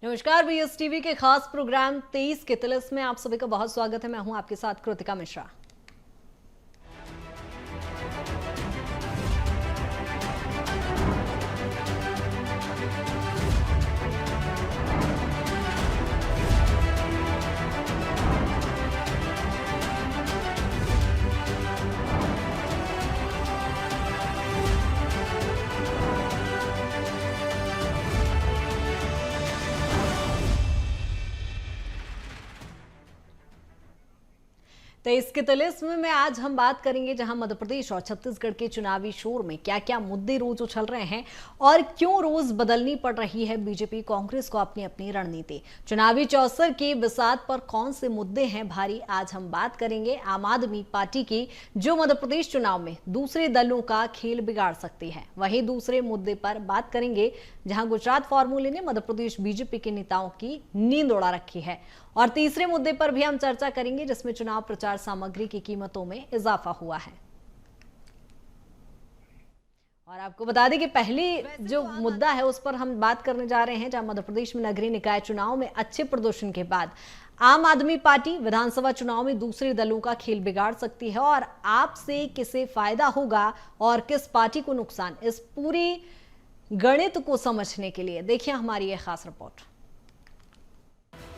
नमस्कार, BS TV के खास प्रोग्राम 23 के तिलिस्म में आप सभी का बहुत स्वागत है। मैं हूं आपके साथ कृतिका मिश्रा। तो इसके तिलिस्म में आज हम बात करेंगे जहां मध्य प्रदेश और छत्तीसगढ़ के चुनावी शोर में क्या क्या मुद्दे रोज उछल रहे हैं और क्यों रोज बदलनी पड़ रही है बीजेपी कांग्रेस को अपनी अपनी रणनीति। चुनावी चौसर की बिसात पर कौन से मुद्दे हैं भारी, आज हम बात करेंगे आम आदमी पार्टी की, जो मध्य प्रदेश चुनाव में दूसरे दलों का खेल बिगाड़ सकती है। वहीं दूसरे मुद्दे पर बात करेंगे जहां गुजरात फॉर्मूले ने मध्य प्रदेश बीजेपी के नेताओं की नींद उड़ा रखी है। और तीसरे मुद्दे पर भी हम चर्चा करेंगे जिसमें चुनाव प्रचार सामग्री की कीमतों में इजाफा हुआ है। और आपको बता दें कि पहली जो मुद्दा है उस पर हम बात करने जा रहे हैं, जहां मध्य प्रदेश में नगरीय निकाय चुनाव में अच्छे प्रदर्शन के बाद आम आदमी पार्टी विधानसभा चुनाव में दूसरे दलों का खेल बिगाड़ सकती है और आपसे किसे फायदा होगा और किस पार्टी को नुकसान, इस पूरी गणित को समझने के लिए देखिए हमारी यह खास रिपोर्ट।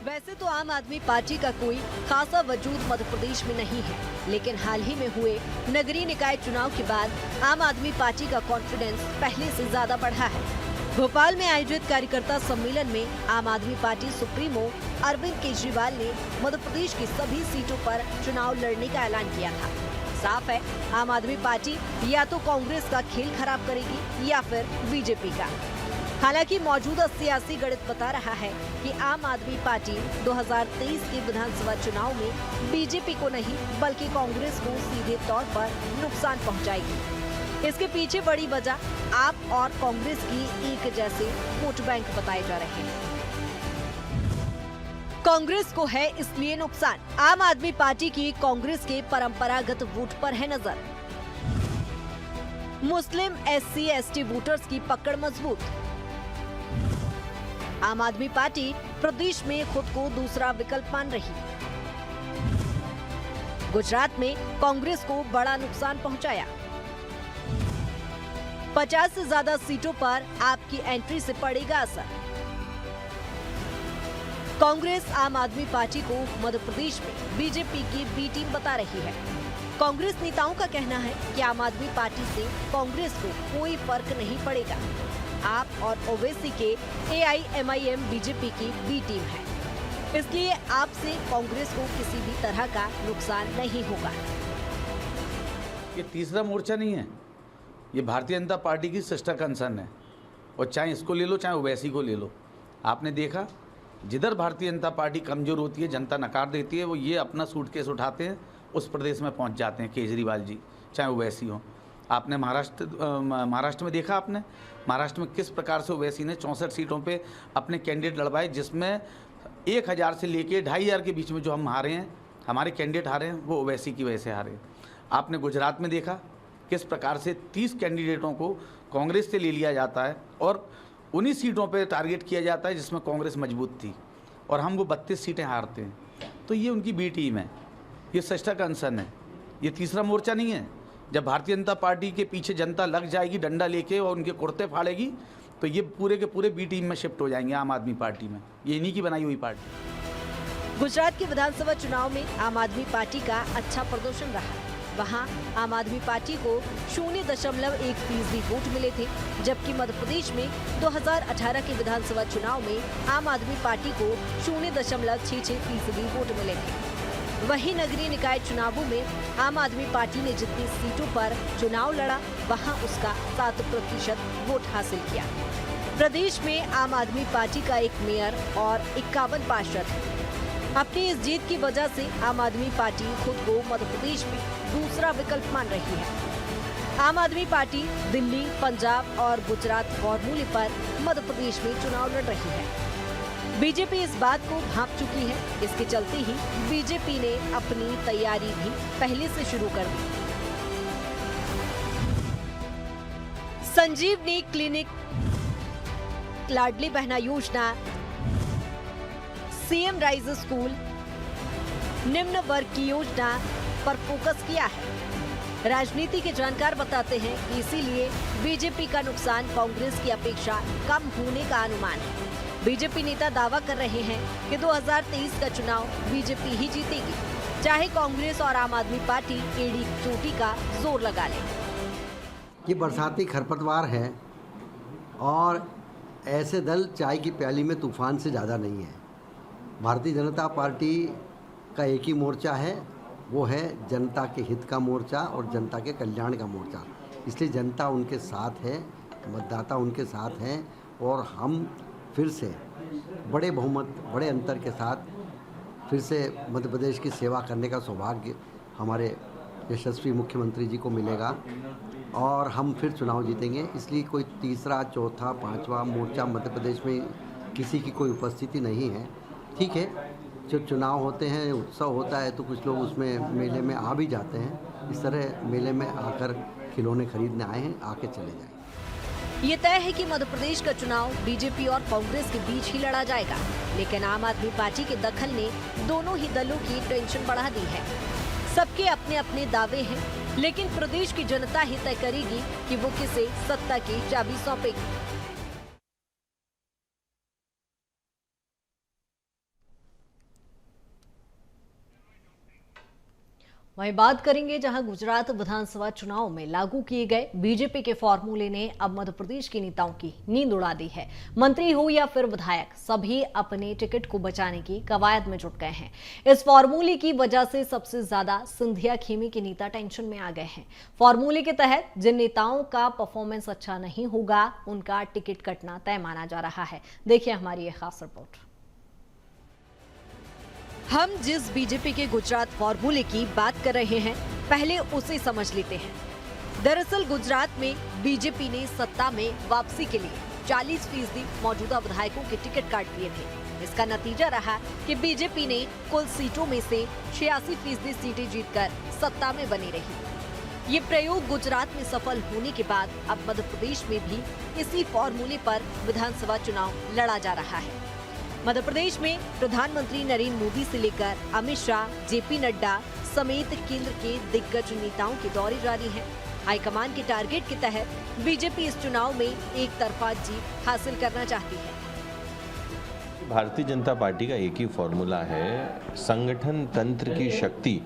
वैसे तो आम आदमी पार्टी का कोई खासा वजूद मध्य प्रदेश में नहीं है, लेकिन हाल ही में हुए नगरीय निकाय चुनाव के बाद आम आदमी पार्टी का कॉन्फिडेंस पहले से ज्यादा बढ़ा है। भोपाल में आयोजित कार्यकर्ता सम्मेलन में आम आदमी पार्टी सुप्रीमो अरविंद केजरीवाल ने मध्य प्रदेश की सभी सीटों पर चुनाव लड़ने का ऐलान किया था। साफ है, आम आदमी पार्टी या तो कांग्रेस का खेल खराब करेगी या फिर बीजेपी का। हालांकि मौजूदा सियासी गणित बता रहा है कि आम आदमी पार्टी 2023 के विधानसभा चुनाव में बीजेपी को नहीं बल्कि कांग्रेस को सीधे तौर पर नुकसान पहुंचाएगी। इसके पीछे बड़ी वजह आप और कांग्रेस की एक जैसे वोट बैंक बताए जा रहे हैं। कांग्रेस को है इसलिए नुकसान, आम आदमी पार्टी की कांग्रेस के परंपरागत वोट पर है नजर। मुस्लिम SC/ST वोटर्स की पकड़ मजबूत। आम आदमी पार्टी प्रदेश में खुद को दूसरा विकल्प मान रही। गुजरात में कांग्रेस को बड़ा नुकसान पहुंचाया। 50 से ज्यादा सीटों पर आपकी एंट्री से पड़ेगा असर। कांग्रेस आम आदमी पार्टी को मध्य प्रदेश में बीजेपी की बी टीम बता रही है। कांग्रेस नेताओं का कहना है कि आम आदमी पार्टी से कांग्रेस को कोई फर्क नहीं पड़ेगा। आप और ओवैसी के AIMIM बीजेपी की बी टीम है, इसलिए आपसे कांग्रेस को किसी भी तरह का नुकसान नहीं होगा। ये तीसरा मोर्चा नहीं है, ये भारतीय जनता पार्टी की सिस्टर कंसर्न है। और चाहे इसको ले लो चाहे ओवैसी को ले लो, आपने देखा जिधर भारतीय जनता पार्टी कमजोर होती है, जनता नकार देती है, वो ये अपना सूटकेस उठाते हैं उस प्रदेश में पहुंच जाते हैं, केजरीवाल जी चाहे ओवैसी हो। आपने महाराष्ट्र में देखा, आपने महाराष्ट्र में किस प्रकार से ओवैसी ने 64 सीटों पे अपने कैंडिडेट लड़वाए, जिसमें 1000 से लेके 2500 के बीच में जो हम हारे हैं, हमारे कैंडिडेट हारे हैं, वो ओवैसी की वजह से हारे। आपने गुजरात में देखा किस प्रकार से 30 कैंडिडेटों को कांग्रेस से ले लिया जाता है और उन्हीं सीटों पे टारगेट किया जाता है जिसमें कांग्रेस मजबूत थी, और हम वो 32 सीटें हारते हैं। तो ये उनकी बी टीम है, ये सिस्टर कंसर्न है, ये तीसरा मोर्चा नहीं है। जब भारतीय जनता पार्टी के पीछे जनता लग जाएगी डंडा लेके और उनके कुर्ते फाड़ेगी, तो ये पूरे के पूरे बी टीम में शिफ्ट हो जाएंगे आम आदमी पार्टी में, ये इन्हीं की बनाई हुई पार्टी। गुजरात के विधानसभा चुनाव में आम आदमी पार्टी का अच्छा प्रदर्शन रहा। वहां आम आदमी पार्टी को 0.1% वोट मिले थे, जबकि मध्य प्रदेश में 2018 के विधानसभा चुनाव में आम आदमी पार्टी को 0.66% वोट मिले थे। वहीं नगरीय निकाय चुनावों में आम आदमी पार्टी ने जितनी सीटों पर चुनाव लड़ा, वहां उसका 7% वोट हासिल किया। प्रदेश में आम आदमी पार्टी का एक मेयर और 51 पार्षद है। अपनी इस जीत की वजह से आम आदमी पार्टी खुद को मध्य प्रदेश में दूसरा विकल्प मान रही है। आम आदमी पार्टी दिल्ली, पंजाब और गुजरात फॉर्मूले पर मध्य प्रदेश में चुनाव लड़ रही है। बीजेपी इस बात को भांप चुकी है, इसके चलते ही बीजेपी ने अपनी तैयारी भी पहले से शुरू कर दी। संजीवनी क्लिनिक, लाडली बहना योजना, सीएम राइज स्कूल निम्न वर्ग की योजना पर फोकस किया है। राजनीति के जानकार बताते हैं कि इसीलिए बीजेपी का नुकसान कांग्रेस की अपेक्षा कम होने का अनुमान है। बीजेपी नेता दावा कर रहे हैं कि 2023 का चुनाव बीजेपी ही जीतेगी, चाहे कांग्रेस और आम आदमी पार्टी एड़ी चोटी का जोर लगा ले। ये बरसाती खरपतवार है और ऐसे दल चाय की प्याली में तूफान से ज़्यादा नहीं है। भारतीय जनता पार्टी का एक ही मोर्चा है, वो है जनता के हित का मोर्चा और जनता के कल्याण का मोर्चा। इसलिए जनता उनके साथ है, मतदाता उनके साथ हैं और हम फिर से बड़े बहुमत, बड़े अंतर के साथ फिर से मध्य प्रदेश की सेवा करने का सौभाग्य हमारे यशस्वी मुख्यमंत्री जी को मिलेगा और हम फिर चुनाव जीतेंगे। इसलिए कोई तीसरा, चौथा, पांचवा मोर्चा मध्य प्रदेश में किसी की कोई उपस्थिति नहीं है। ठीक है, जब चुनाव होते हैं, उत्सव होता है तो कुछ लोग उसमें मेले में आ भी जाते हैं। इस तरह मेले में आकर खिलौने खरीदने आए हैं, आके चले जाएं। ये तय है कि मध्य प्रदेश का चुनाव बीजेपी और कांग्रेस के बीच ही लड़ा जाएगा, लेकिन आम आदमी पार्टी के दखल ने दोनों ही दलों की टेंशन बढ़ा दी है। सबके अपने अपने दावे हैं, लेकिन प्रदेश की जनता ही तय करेगी कि वो किसे सत्ता की चाबी सौंपेगी। वहीं बात करेंगे जहां गुजरात विधानसभा चुनाव में लागू किए गए बीजेपी के फॉर्मूले ने अब मध्य प्रदेश के नेताओं की नींद उड़ा दी है। मंत्री हो या फिर विधायक, सभी अपने टिकट को बचाने की कवायद में जुट गए हैं। इस फॉर्मूले की वजह से सबसे ज्यादा सिंधिया खेमे के नेता टेंशन में आ गए हैं। फॉर्मूले के तहत जिन नेताओं का परफॉर्मेंस अच्छा नहीं होगा, उनका टिकट कटना तय माना जा रहा है। देखिए हमारी यह खास रिपोर्ट। हम जिस बीजेपी के गुजरात फॉर्मूले की बात कर रहे हैं, पहले उसे समझ लेते हैं। दरअसल गुजरात में बीजेपी ने सत्ता में वापसी के लिए 40% मौजूदा विधायकों के टिकट काट दिए थे। इसका नतीजा रहा कि बीजेपी ने कुल सीटों में से 86% सीटें जीतकर सत्ता में बनी रही। ये प्रयोग गुजरात में सफल होने के बाद अब मध्य प्रदेश में भी इसी फॉर्मूले पर विधानसभा चुनाव लड़ा जा रहा है। मध्य प्रदेश में प्रधानमंत्री नरेंद्र मोदी से लेकर अमित शाह, जेपी नड्डा समेत केंद्र के दिग्गज नेताओं के दौरे जारी हैं। हाईकमान के टारगेट के तहत बीजेपी इस चुनाव में एक तरफा जीत हासिल करना चाहती है। भारतीय जनता पार्टी का एक ही फॉर्मूला है, संगठन तंत्र की शक्ति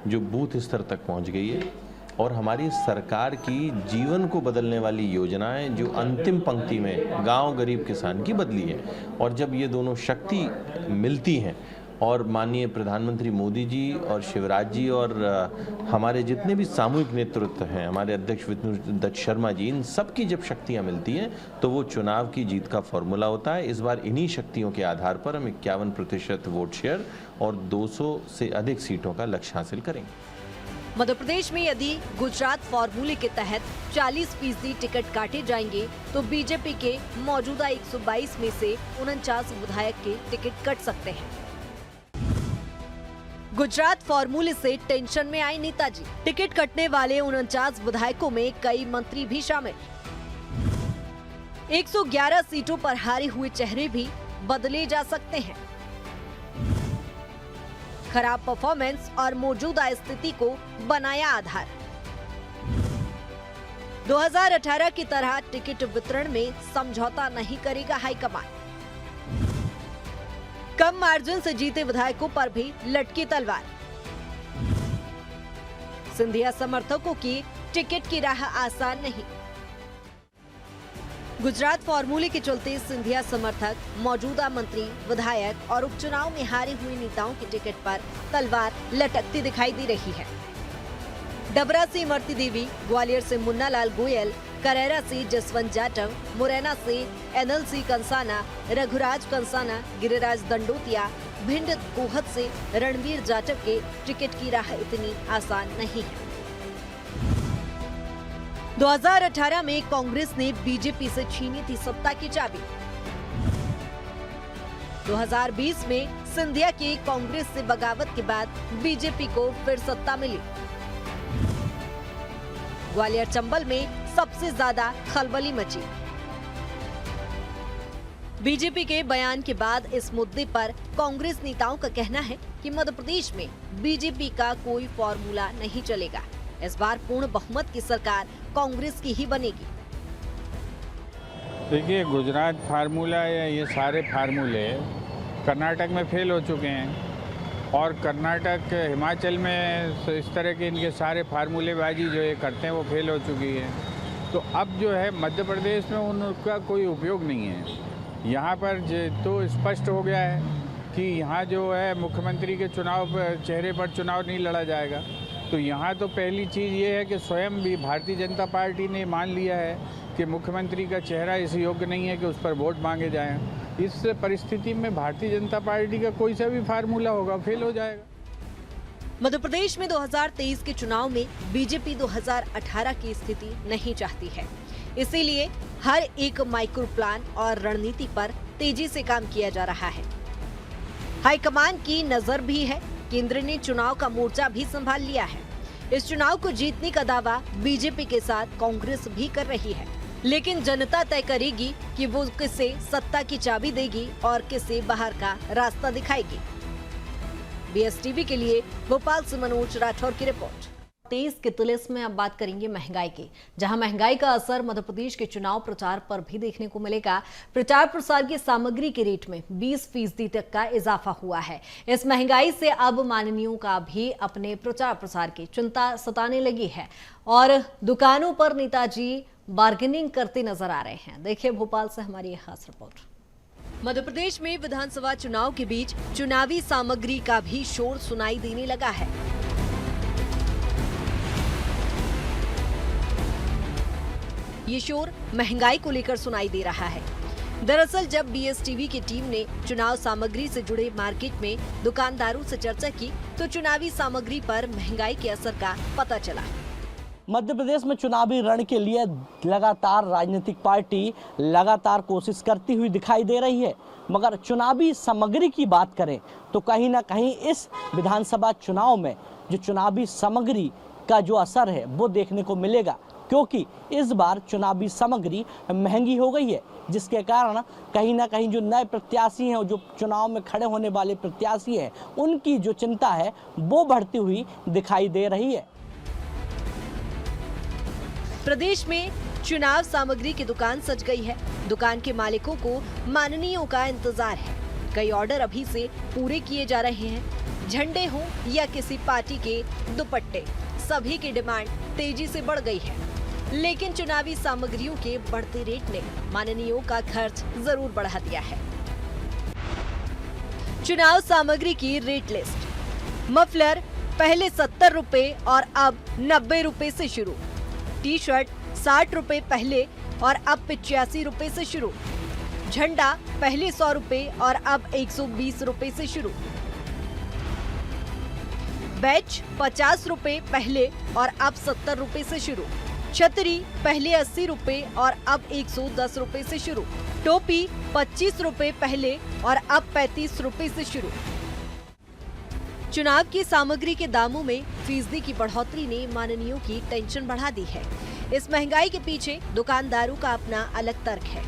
जो बूथ स्तर तक पहुंच गई है और हमारी सरकार की जीवन को बदलने वाली योजनाएं जो अंतिम पंक्ति में गांव गरीब किसान की बदली है। और जब ये दोनों शक्ति मिलती हैं और माननीय प्रधानमंत्री मोदी जी और शिवराज जी और हमारे जितने भी सामूहिक नेतृत्व हैं, हमारे अध्यक्ष विष्णु दत्त शर्मा जी, इन सब की जब शक्तियां मिलती हैं तो वो चुनाव की जीत का फॉर्मूला होता है। इस बार इन्हीं शक्तियों के आधार पर हम 51% वोट शेयर और 200 से अधिक सीटों का लक्ष्य हासिल करेंगे। मध्य प्रदेश में यदि गुजरात फॉर्मूले के तहत 40% टिकट काटे जाएंगे तो बीजेपी के मौजूदा 122 में से 49 विधायक के टिकट कट सकते हैं। गुजरात फॉर्मूले से टेंशन में आए नेताजी। टिकट कटने वाले 49 विधायकों में कई मंत्री भी शामिल। 111 सीटों पर हारे हुए चेहरे भी बदले जा सकते हैं। खराब परफॉर्मेंस और मौजूदा स्थिति को बनाया आधार। 2018 की तरह टिकट वितरण में समझौता नहीं करेगा हाईकमान। कम मार्जिन से जीते विधायकों पर भी लटकी तलवार। सिंधिया समर्थकों की टिकट की राह आसान नहीं। गुजरात फॉर्मूले के चलते सिंधिया समर्थक मौजूदा मंत्री, विधायक और उपचुनाव में हारे हुए नेताओं के टिकट पर तलवार लटकती दिखाई दे रही है। डबरा से इमरती देवी, ग्वालियर से मुन्ना लाल गोयल, करेरा से जसवंत जाटव, मुरैना से एनएलसी कंसाना, रघुराज कंसाना, गिरिराज दंडोतिया, भिंड गोहद से रणवीर जाटव के टिकट की राह इतनी आसान नहीं है। 2018 में कांग्रेस ने बीजेपी से छीनी थी सत्ता की चाबी। 2020 में सिंधिया की कांग्रेस से बगावत के बाद बीजेपी को फिर सत्ता मिली। ग्वालियर चंबल में सबसे ज्यादा खलबली मची। बीजेपी के बयान के बाद इस मुद्दे पर कांग्रेस नेताओं का कहना है कि मध्य प्रदेश में बीजेपी का कोई फॉर्मूला नहीं चलेगा। इस बार पूर्ण बहुमत की सरकार कांग्रेस की ही बनेगी। देखिए, गुजरात फार्मूला या ये सारे फार्मूले कर्नाटक में फेल हो चुके हैं और कर्नाटक हिमाचल में इस तरह के इनके सारे फार्मूलेबाजी जो ये करते हैं वो फेल हो चुकी है। तो अब जो है मध्य प्रदेश में उनका कोई उपयोग नहीं है। यहाँ पर तो स्पष्ट हो गया है कि यहाँ जो है मुख्यमंत्री के चुनाव पर चेहरे पर चुनाव नहीं लड़ा जाएगा। तो यहाँ तो पहली चीज़ ये है कि स्वयं भी भारतीय जनता पार्टी ने मान लिया है कि मुख्यमंत्री का चेहरा इस योग्य नहीं है कि उस पर वोट मांगे जाएं। इस परिस्थिति में भारतीय जनता पार्टी का कोई सा भी फार्मूला होगा फेल हो जाएगा। मध्य प्रदेश में 2023 के चुनाव में बीजेपी 2018 की स्थिति नहीं चाहती है, इसीलिए हर एक माइक्रो प्लान और रणनीति पर तेजी से काम किया जा रहा है। हाईकमान की नजर भी है, केंद्र ने चुनाव का मोर्चा भी संभाल लिया है। इस चुनाव को जीतने का दावा बीजेपी के साथ कांग्रेस भी कर रही है, लेकिन जनता तय करेगी कि वो किसे सत्ता की चाबी देगी और किसे बाहर का रास्ता दिखाएगी। BSTV के लिए भोपाल से मनोज राठौर की रिपोर्ट। 23 के तुलिस में अब बात करेंगे महंगाई की, जहां महंगाई का असर मध्य प्रदेश के चुनाव प्रचार पर भी देखने को मिलेगा। प्रचार प्रसार की सामग्री के रेट में 20% तक का इजाफा हुआ है। इस महंगाई से अब माननीयों का भी अपने प्रचार प्रसार की चिंता सताने लगी है और दुकानों पर नेताजी बार्गेनिंग करते नजर आ रहे हैं। देखिए भोपाल से हमारी यह खास रिपोर्ट। मध्य प्रदेश में विधानसभा चुनाव के बीच चुनावी सामग्री का भी शोर सुनाई देने लगा है। ये शोर महंगाई को लेकर सुनाई दे रहा है। दरअसल जब BSTV की टीम ने चुनाव सामग्री से जुड़े मार्केट में दुकानदारों से चर्चा की तो चुनावी सामग्री पर महंगाई के असर का पता चला। मध्य प्रदेश में चुनावी रण के लिए लगातार राजनीतिक पार्टी लगातार कोशिश करती हुई दिखाई दे रही है, मगर चुनावी सामग्री की बात करें तो कहीं ना कहीं इस विधानसभा चुनाव में जो चुनावी सामग्री का जो असर है वो देखने को मिलेगा, क्योंकि इस बार चुनावी सामग्री महंगी हो गई है, जिसके कारण कहीं ना कहीं जो नए प्रत्याशी हैं और जो चुनाव में खड़े होने वाले प्रत्याशी हैं उनकी जो चिंता है वो बढ़ती हुई दिखाई दे रही है। प्रदेश में चुनाव सामग्री की दुकान सज गई है। दुकान के मालिकों को माननीयों का इंतजार है। कई ऑर्डर अभी से पूरे किए जा रहे हैं। झंडे हों या किसी पार्टी के दुपट्टे, सभी की डिमांड तेजी से बढ़ गई है। लेकिन चुनावी सामग्रियों के बढ़ते रेट ने माननीयों का खर्च जरूर बढ़ा दिया है। चुनाव सामग्री की रेट लिस्ट। मफलर पहले 70 रुपए और अब 90 रुपए से शुरू। टी शर्ट 60 रुपए पहले और अब 85 रुपए से शुरू। झंडा पहले 100 रुपए और अब 120 रुपए से शुरू। बैच 50 रुपए पहले और अब 70 रुपए से शुरू। छतरी पहले 80 रुपए और अब 110 रुपए से शुरू। टोपी 25 रुपए पहले और अब 35 रुपए से शुरू। चुनाव की सामग्री के दामों में फीसदी की बढ़ोतरी ने माननीयों की टेंशन बढ़ा दी है। इस महंगाई के पीछे दुकानदारों का अपना अलग तर्क है।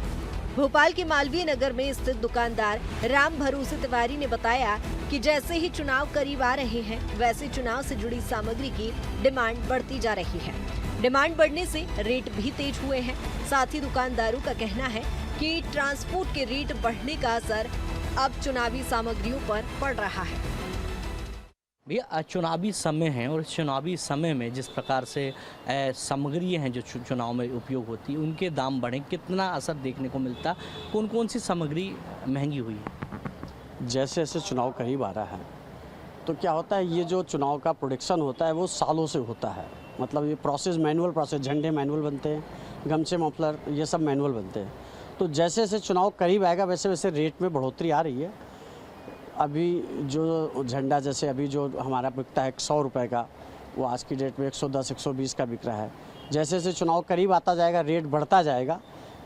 भोपाल के मालवीय नगर में स्थित दुकानदार राम भरोसे तिवारी ने बताया कि जैसे ही चुनाव करीब आ रहे हैं वैसे चुनाव से जुड़ी सामग्री की डिमांड बढ़ती जा रही है। डिमांड बढ़ने से रेट भी तेज हुए हैं। साथ ही दुकानदारों का कहना है कि ट्रांसपोर्ट के रेट बढ़ने का असर अब चुनावी सामग्रियों पर पड़ रहा है। भैया चुनावी समय है और इस चुनावी समय में जिस प्रकार से सामग्री हैं जो चुनाव में उपयोग होती है उनके दाम बढ़े, कितना असर देखने को मिलता, कौन कौन सी सामग्री महंगी हुई है? जैसे जैसे चुनाव करीब आ रहा है तो क्या होता है, ये जो चुनाव का प्रोडक्शन होता है वो सालों से होता है। मतलब ये प्रोसेस मैनुअल प्रोसेस, झंडे मैनुअल बनते हैं, गमछे मफलर ये सब मैनुअल बनते हैं। तो जैसे जैसे चुनाव करीब आएगा वैसे वैसे रेट में बढ़ोतरी आ रही है। अभी जो झंडा जैसे अभी जो हमारा बिकता है 100 रुपये का, वो आज की डेट में 110-120 का बिक रहा है। जैसे जैसे चुनाव करीब आता जाएगा रेट बढ़ता जाएगा।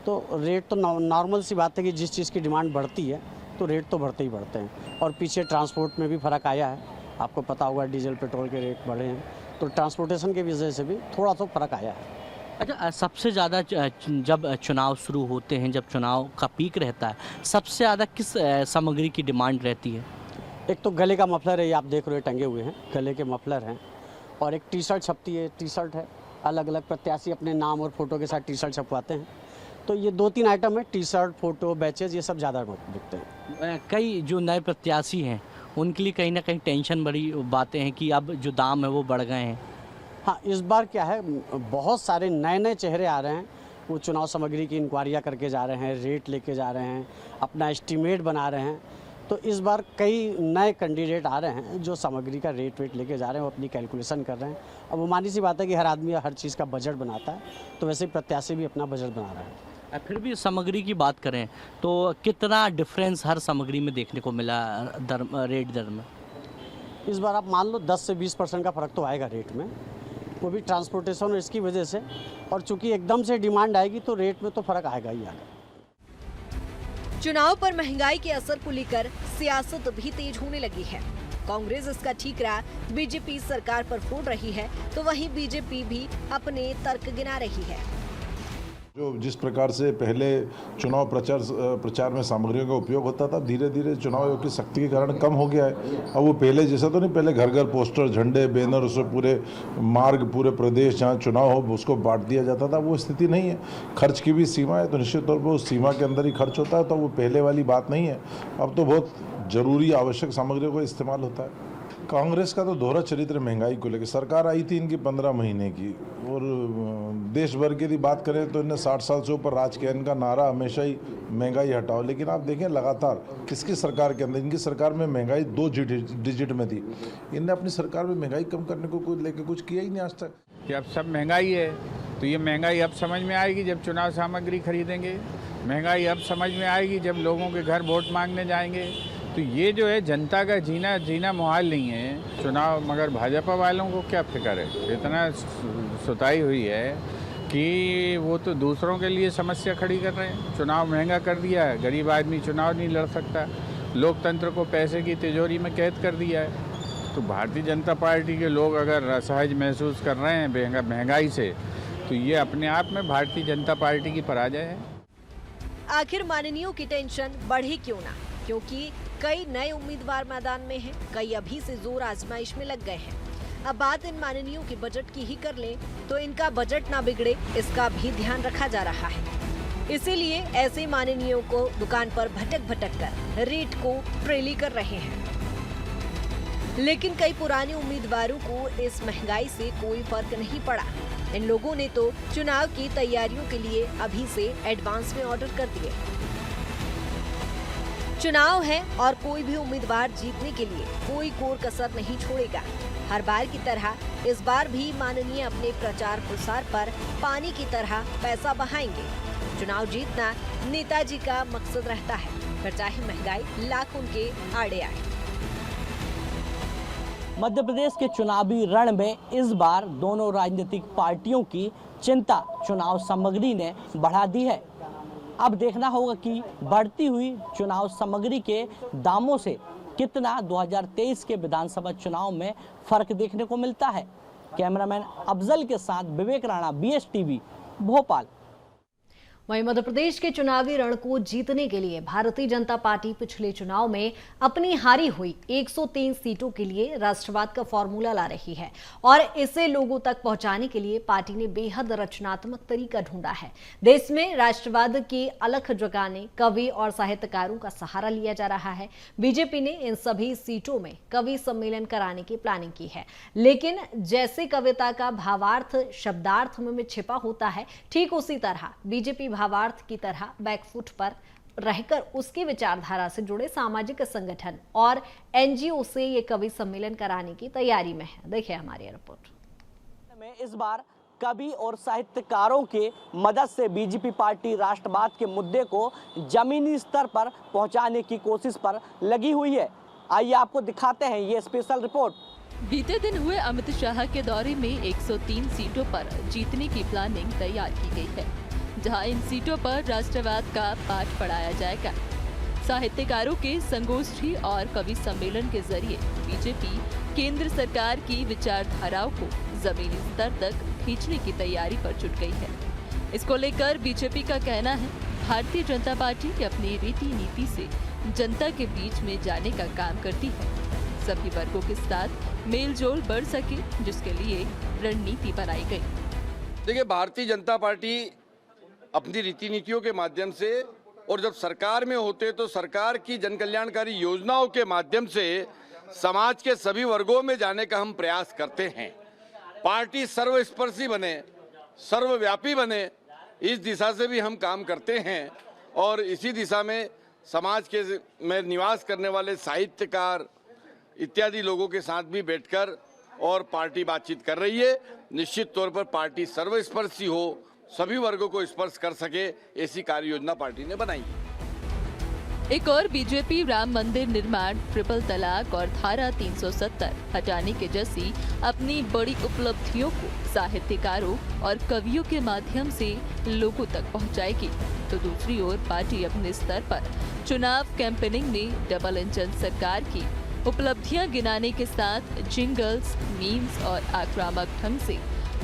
तो रेट तो नॉर्मल सी बात है कि जिस चीज़ की डिमांड बढ़ती है तो रेट तो बढ़ते ही बढ़ते हैं। और पीछे ट्रांसपोर्ट में भी फ़र्क आया है, आपको पता होगा डीजल पेट्रोल के रेट बढ़े हैं, तो ट्रांसपोर्टेशन की वजह से भी थोड़ा सा फ़र्क आया है। अच्छा, सबसे ज़्यादा जब चुनाव शुरू होते हैं, जब चुनाव का पीक रहता है, सबसे ज़्यादा किस सामग्री की डिमांड रहती है? एक तो गले का मफलर है, ये आप देख रहे हो टंगे हुए हैं, गले के मफलर हैं, और एक टी शर्ट छपती है, टी शर्ट है, अलग अलग प्रत्याशी अपने नाम और फोटो के साथ टी शर्ट छपवाते हैं। तो ये 2-3 आइटम है, टी शर्ट, फोटो, बैचेज, ये सब ज़्यादा बिकते हैं। कई जो नए प्रत्याशी हैं उनके लिए कहीं ना कहीं टेंशन बड़ी बातें हैं कि अब जो दाम है वो बढ़ गए हैं। हाँ, इस बार क्या है, बहुत सारे नए नए चेहरे आ रहे हैं, वो चुनाव सामग्री की इंक्वायरियाँ करके जा रहे हैं, रेट लेके जा रहे हैं, अपना एस्टीमेट बना रहे हैं। तो इस बार कई नए कैंडिडेट आ रहे हैं जो सामग्री का रेट वेट लेके जा रहे हैं, वो अपनी कैलकुलेशन कर रहे हैं। अब वो मानी सी बात है कि हर आदमी हर चीज़ का बजट बनाता है, तो वैसे ही प्रत्याशी भी अपना बजट बना रहा है। फिर भी सामग्री की बात करें तो कितना डिफरेंस हर सामग्री में देखने को मिला रेट दर में? इस बार आप मान लो 10 से 20% का फ़र्क तो आएगा रेट में, वो भी ट्रांसपोर्टेशन और इसकी वजह से। और चूंकि एकदम से डिमांड आएगी तो रेट में तो फ़र्क आएगा ही आएगा। चुनाव पर महंगाई के असर को लेकर सियासत भी तेज होने लगी है। कांग्रेस इसका ठीकरा बीजेपी सरकार पर फोड़ रही है, तो वहीं बीजेपी भी अपने तर्क गिना रही है। जो जिस प्रकार से पहले चुनाव प्रचार में सामग्रियों का उपयोग होता था, धीरे धीरे चुनाव आयोग की सख्ती के कारण कम हो गया है। अब वो पहले जैसा तो नहीं, पहले घर घर पोस्टर, झंडे, बैनर, उसमें पूरे मार्ग, पूरे प्रदेश जहाँ चुनाव हो उसको बांट दिया जाता था, वो स्थिति नहीं है। खर्च की भी सीमा है, तो निश्चित तौर पर उस सीमा के अंदर ही खर्च होता है, तो वो पहले वाली बात नहीं है। अब तो बहुत जरूरी आवश्यक सामग्रियों का इस्तेमाल होता है। कांग्रेस का तो दोहरा चरित्र महंगाई को लेकर। सरकार आई थी इनकी 15 महीने की, और देश भर की यदि बात करें तो इन्हें 60 साल से ऊपर राज किया। इनका नारा हमेशा ही महंगाई हटाओ, लेकिन आप देखें लगातार किसकी सरकार के अंदर, इनकी सरकार में महंगाई 2 डिजिट में थी। इनने अपनी सरकार में महंगाई कम करने को लेकर कुछ किया ही नहीं आज तक। कि अब सब महंगाई है, तो ये महंगाई अब समझ में आएगी जब चुनाव सामग्री खरीदेंगे। महंगाई अब समझ में आएगी जब लोगों के घर वोट मांगने जाएंगे। तो ये जो है जनता का जीना मुहाल नहीं है चुनाव। मगर भाजपा वालों को क्या फिक्र है, इतना सुताई हुई है कि वो तो दूसरों के लिए समस्या खड़ी कर रहे हैं। चुनाव महंगा कर दिया है, गरीब आदमी चुनाव नहीं लड़ सकता, लोकतंत्र को पैसे की तिजोरी में कैद कर दिया है। तो भारतीय जनता पार्टी के लोग अगर असहज महसूस कर रहे हैं महंगाई से, तो ये अपने आप में भारतीय जनता पार्टी की पराजय है। आखिर माननीयों की टेंशन बढ़े क्यों ना, क्योंकि कई नए उम्मीदवार मैदान में हैं, कई अभी से जोर आजमाइश में लग गए हैं। अब बात इन माननीयों के बजट की ही कर लें तो इनका बजट ना बिगड़े, इसका भी ध्यान रखा जा रहा है। इसीलिए ऐसे माननीयों को दुकान पर भटक कर रेट को ट्रेली कर रहे हैं। लेकिन कई पुराने उम्मीदवारों को इस महंगाई से कोई फर्क नहीं पड़ा। इन लोगों ने तो चुनाव की तैयारियों के लिए अभी से एडवांस में ऑर्डर कर दिए। चुनाव है और कोई भी उम्मीदवार जीतने के लिए कोई कोर कसर नहीं छोड़ेगा। हर बार की तरह इस बार भी माननीय अपने प्रचार प्रसार पर पानी की तरह पैसा बहाएंगे। चुनाव जीतना नेताजी का मकसद रहता है, फिर चाहे महंगाई लाख उनके आड़े आए। मध्य प्रदेश के चुनावी रण में इस बार दोनों राजनीतिक पार्टियों की चिंता चुनाव सामग्री ने बढ़ा दी है। अब देखना होगा कि बढ़ती हुई चुनाव सामग्री के दामों से कितना 2023 के विधानसभा चुनाव में फर्क देखने को मिलता है। कैमरामैन अफजल के साथ विवेक राणा, BSTV, भोपाल। वहीं मध्य प्रदेश के चुनावी रण को जीतने के लिए भारतीय जनता पार्टी पिछले चुनाव में अपनी हारी हुई 103 सीटों के लिए राष्ट्रवाद का फॉर्मूला ला रही है और इसे लोगों तक पहुंचाने के लिए पार्टी ने बेहद रचनात्मक तरीका ढूंढा है। देश में राष्ट्रवाद की अलख जगाने कवि और साहित्यकारों का सहारा लिया जा रहा है। बीजेपी ने इन सभी सीटों में कवि सम्मेलन कराने की प्लानिंग की है, लेकिन जैसे कविता का भावार्थ शब्दार्थ में छिपा होता है, ठीक उसी तरह बीजेपी भावार्थ की तरह बैकफुट पर रहकर उसकी विचारधारा से जुड़े सामाजिक संगठन और NGO से ये कवि सम्मेलन कराने की तैयारी में है। देखिए हमारी रिपोर्ट में। इस बार कवि और साहित्यकारों के मदद से बीजेपी पार्टी राष्ट्रवाद के मुद्दे को जमीनी स्तर पर पहुंचाने की कोशिश पर लगी हुई है। आइए आपको दिखाते हैं ये स्पेशल रिपोर्ट। बीते दिन हुए अमित शाह के दौरे में 103 सीटों पर जीतने की प्लानिंग तैयार की गई है, जहां इन सीटों पर राष्ट्रवाद का पाठ पढ़ाया जाएगा। साहित्यकारों के संगोष्ठी और कवि सम्मेलन के जरिए बीजेपी केंद्र सरकार की विचारधाराओं को जमीनी स्तर तक खींचने की तैयारी पर जुट गई है। इसको लेकर बीजेपी का कहना है, भारतीय जनता पार्टी अपनी रीति नीति से जनता के बीच में जाने का काम करती है, सभी वर्गों के साथ मेलजोल बढ़ सके, जिसके लिए रणनीति बनाई गई। देखिए, भारतीय जनता पार्टी अपनी रीति नीतियों के माध्यम से और जब सरकार में होते तो सरकार की जन कल्याणकारी योजनाओं के माध्यम से समाज के सभी वर्गों में जाने का हम प्रयास करते हैं। पार्टी सर्वस्पर्शी बने, सर्वव्यापी बने, इस दिशा से भी हम काम करते हैं और इसी दिशा में समाज के में निवास करने वाले साहित्यकार इत्यादि लोगों के साथ भी बैठकर और पार्टी बातचीत कर रही है। निश्चित तौर पर पार्टी सर्वस्पर्शी हो, सभी वर्गों को स्पर्श कर सके, ऐसी कार्य योजना पार्टी ने बनाई है। एक और बीजेपी राम मंदिर निर्माण, ट्रिपल तलाक और धारा 370 हटाने के जैसी अपनी बड़ी उपलब्धियों को साहित्यकारों और कवियों के माध्यम से लोगों तक पहुंचाएगी, तो दूसरी ओर पार्टी अपने स्तर पर चुनाव कैंपेनिंग में डबल इंजन सरकार की उपलब्धियां गिनाने के साथ जिंगल्स, मीम्स और आक्रामक ढंग से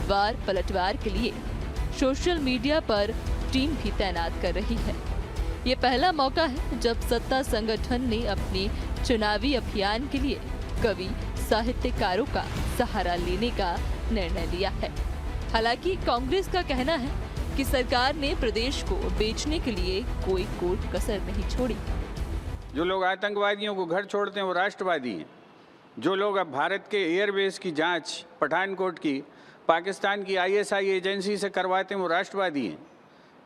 वार पलटवार के लिए सोशल मीडिया पर टीम भी तैनात कर रही है। ये पहला मौका है जब सत्ता संगठन ने अपने चुनावी अभियान के लिए कवि साहित्यकारों का सहारा लेने का निर्णय लिया है। हालांकि कांग्रेस का कहना है कि सरकार ने प्रदेश को बेचने के लिए कोई कोट कसर नहीं छोड़ी। जो लोग आतंकवादियों को घर छोड़ते हैं वो राष्ट्रवादी हैं। जो लोग अब भारत के एयरबेस की जांच पठानकोट की पाकिस्तान की ISI एजेंसी से करवाते हैं वो राष्ट्रवादी हैं।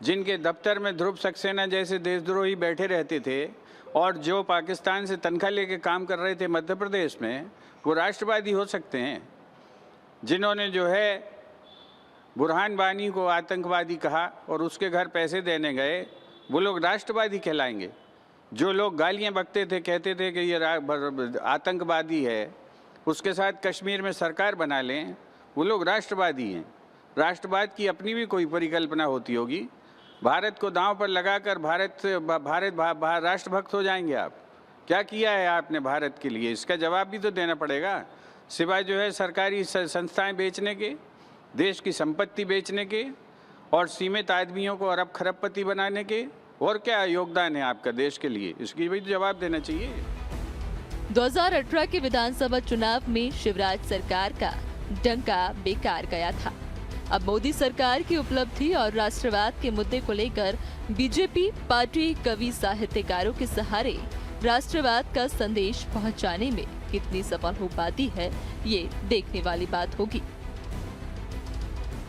जिनके दफ्तर में ध्रुव सक्सेना जैसे देशद्रोही बैठे रहते थे और जो पाकिस्तान से तनख्वाह लेके काम कर रहे थे मध्य प्रदेश में, वो राष्ट्रवादी हो सकते हैं। जिन्होंने जो है बुरहान वानी को आतंकवादी कहा और उसके घर पैसे देने गए, वो लोग राष्ट्रवादी कहलाएंगे। जो लोग गालियां बकते थे, कहते थे कि ये आतंकवादी है, उसके साथ कश्मीर में सरकार बना लें, वो लोग राष्ट्रवादी हैं। राष्ट्रवाद की अपनी भी कोई परिकल्पना होती होगी। भारत को दांव पर लगाकर राष्ट्रभक्त हो जाएंगे आप? क्या किया है आपने भारत के लिए, इसका जवाब भी तो देना पड़ेगा। सिवाय जो है सरकारी संस्थाएं बेचने के, देश की संपत्ति बेचने के और सीमित आदमियों को अरब खरबपति बनाने के, और क्या योगदान है आपका देश के लिए, इसकी भी जवाब देना चाहिए। 2018 के विधानसभा चुनाव में शिवराज सरकार का डंका बेकार गया था। अब मोदी सरकार की उपलब्धि और राष्ट्रवाद के मुद्दे को लेकर बीजेपी पार्टी कवि साहित्यकारों के सहारे राष्ट्रवाद का संदेश पहुंचाने में कितनी सफल हो पाती है, ये देखने वाली बात होगी।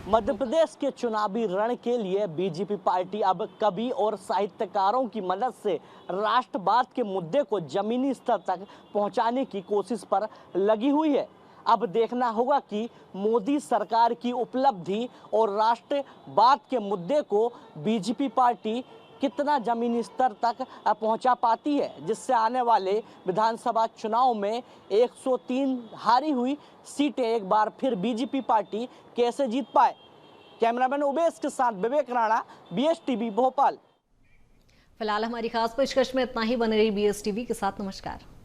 मध्य प्रदेश के चुनावी रण के लिए बीजेपी पार्टी अब कवि और साहित्यकारों की मदद से राष्ट्रवाद के मुद्दे को जमीनी स्तर तक पहुंचाने की कोशिश पर लगी हुई है। अब देखना होगा कि मोदी सरकार की उपलब्धि और राष्ट्रवाद के मुद्दे को बीजेपी पार्टी कितना जमीनी स्तर तक पहुंचा पाती है, जिससे आने वाले विधानसभा चुनाव में 103 हारी हुई सीटें एक बार फिर बीजेपी पार्टी कैसे जीत पाए। कैमरामैन उबेश के साथ विवेक राणा, BSTV भोपाल। फिलहाल हमारी खास पेशकश में इतना ही। बने रही BSTV के साथ। नमस्कार।